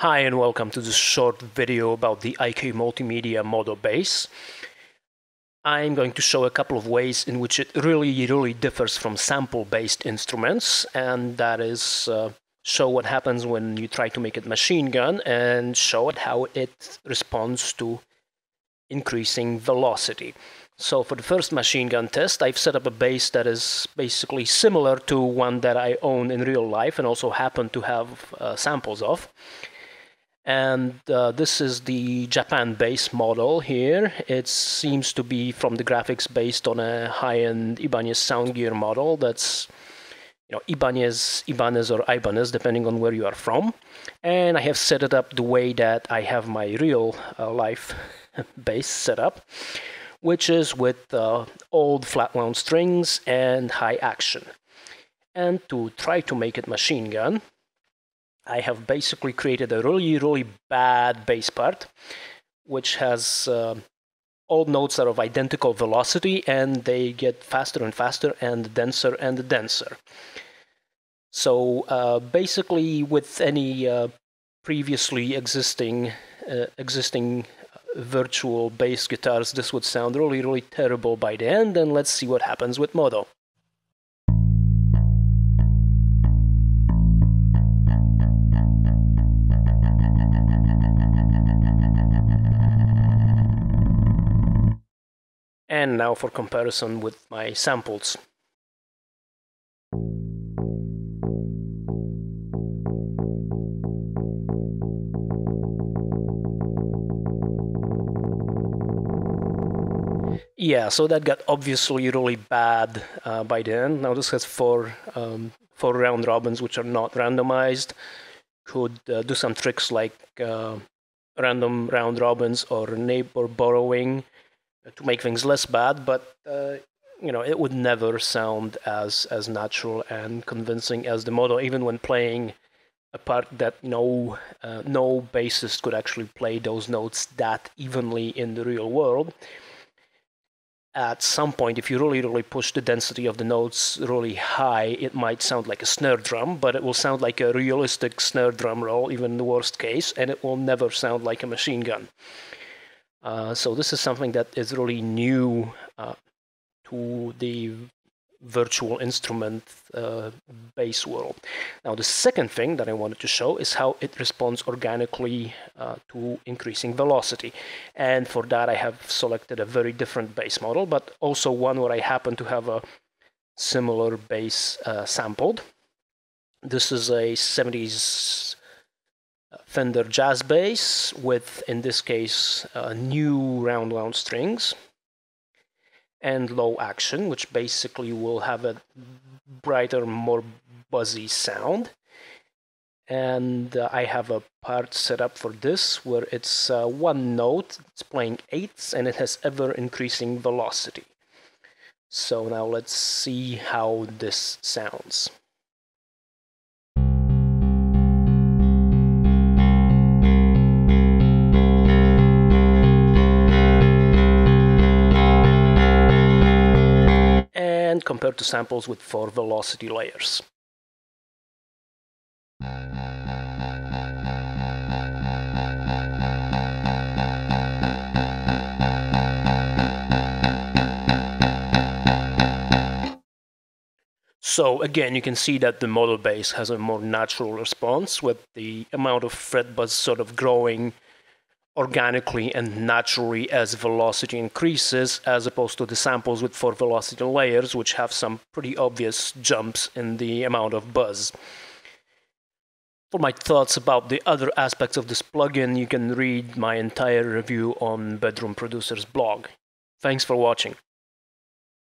Hi and welcome to this short video about the IK Multimedia MODO Bass. I'm going to show a couple of ways in which it really differs from sample-based instruments, and that is show what happens when you try to make it machine gun and show it how it responds to increasing velocity. So for the first machine gun test, I've set up a bass that is basically similar to one that I own in real life and also happen to have samples of. And this is the Japan bass model here. It seems to be from the graphics based on a high-end Ibanez sound gear model that's, Ibanez or Ibanez, depending on where you are from. And I have set it up the way that I have my real life bass set up, which is with old flat wound strings and high action. And to try to make it machine gun, I have basically created a really bad bass part, which has all notes that are of identical velocity, and they get faster and faster and denser. So basically, with any previously existing virtual bass guitars, this would sound really terrible by the end. And let's see what happens with MODO. And now for comparison with my samples. Yeah, so that got obviously really bad by the end. Now this has four round robins which are not randomized. Could do some tricks like random round robins or neighbor borrowing to make things less bad, but it would never sound as natural and convincing as the MODO, even when playing a part that no bassist could actually play those notes that evenly in the real world. At some point, if you really push the density of the notes really high, it might sound like a snare drum, but it will sound like a realistic snare drum roll, even in the worst case, and it will never sound like a machine gun. So this is something that is really new to the virtual instrument bass world. Now, the second thing that I wanted to show is how it responds organically to increasing velocity. And for that, I have selected a very different bass model, but also one where I happen to have a similar bass sampled. This is a 70s Fender jazz bass with, in this case, new round wound strings and low action, which basically will have a brighter, more buzzy sound. And I have a part set up for this where it's one note, it's playing eighths, and it has ever increasing velocity. So now let's see how this sounds. And compared to samples with 4 velocity layers. So again, you can see that the MODO bass has a more natural response, with the amount of fret buzz sort of growing organically and naturally as velocity increases, as opposed to the samples with 4 velocity layers, which have some pretty obvious jumps in the amount of buzz. For my thoughts about the other aspects of this plugin, you can read my entire review on Bedroom Producer's blog. Thanks for watching.